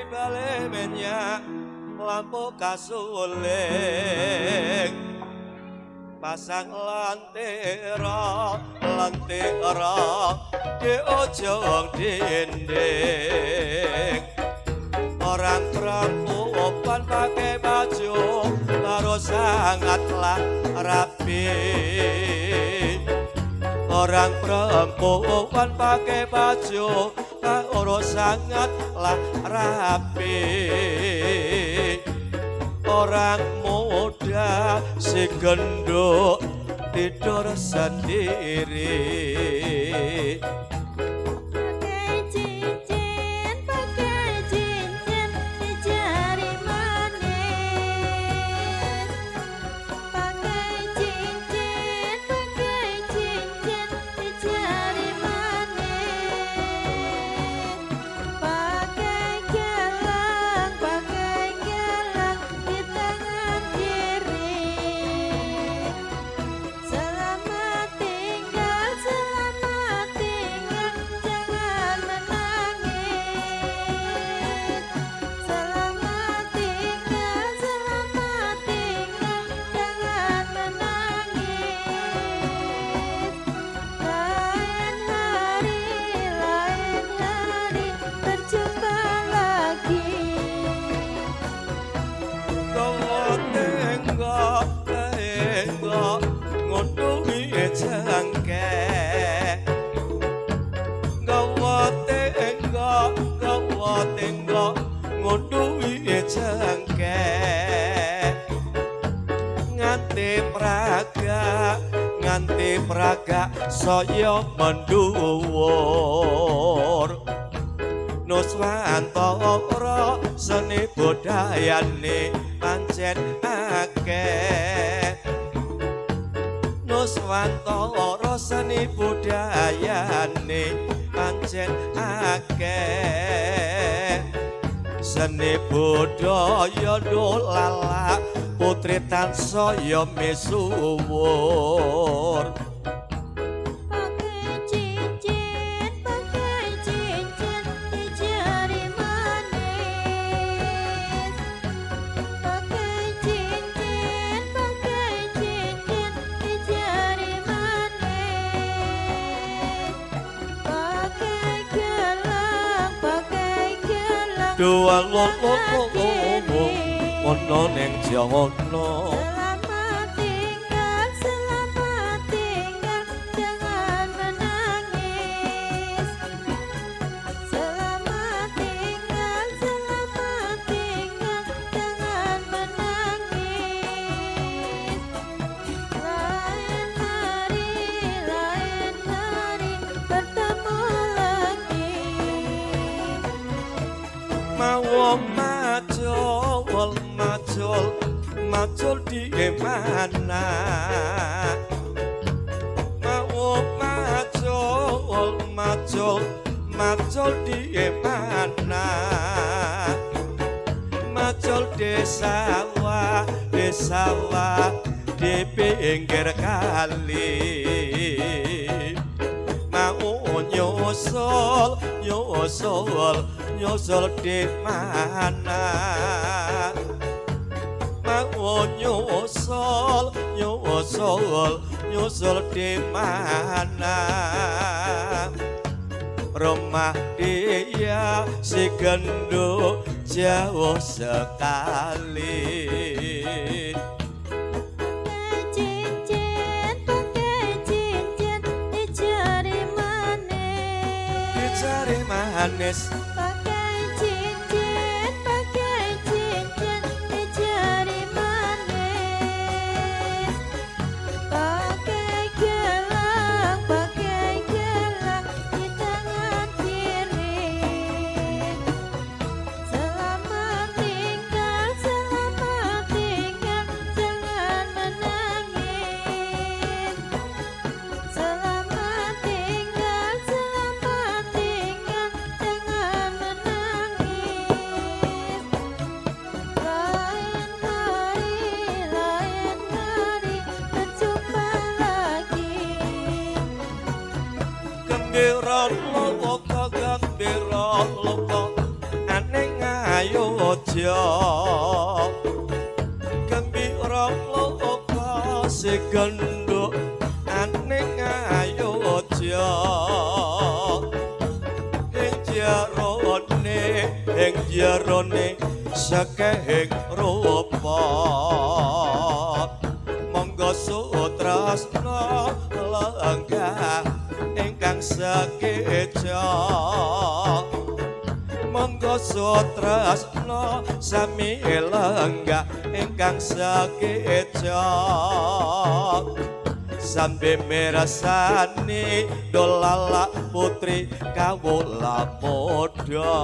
bale menyak lampu kasuling pasang lantera di ujung dinding orang perempuan pakai baju baru sangatlah rapi orang perempuan pakai baju baru sangatlah rapi orang muda si gendut tidur sendiri pakai cincin di jari manis pakai cincin di jari manis pakai gelang di tangan kiri selamat tinggal jangan menangis selamat tinggal jangan menangis lain hari berjumpa lagi Gawa ngunduhi jangke gawa tenggo ngunduhi jangke nganti praga saya menduwur Nuswantara seni budayane pancen akeh Nuswantara seni budayane pancen akeh seni budaya dolala putri tansaya misuwur pakai cincin di jari manis pakai cincin di jari manis pakai gelang dua ngono ono ning jono selamat tinggal jangan menangis selamat tinggal jangan menangis lain hari bertemu lagi mau macul di mana mau macul di mana macul desa di pinggir kali mau nyusul di mana mau nyusul di mana rumah dia si gendut jauh sekali pakai cincin di jari manis pakai cincin di jari manis pakai gelang di tangan kiri selamat tinggal jangan menangis selamat tinggal jangan menangis lain hari berjumpa lagi gembira loko aneh Ayodhya gembira loka segendo aning Ayodhya ing jarone sakehing rupa monggo sutrasna lenggah ingkang sakeca monggo sutrasna sami lenggah ingkang sakeca sampe mirasani dolala putri kawula padha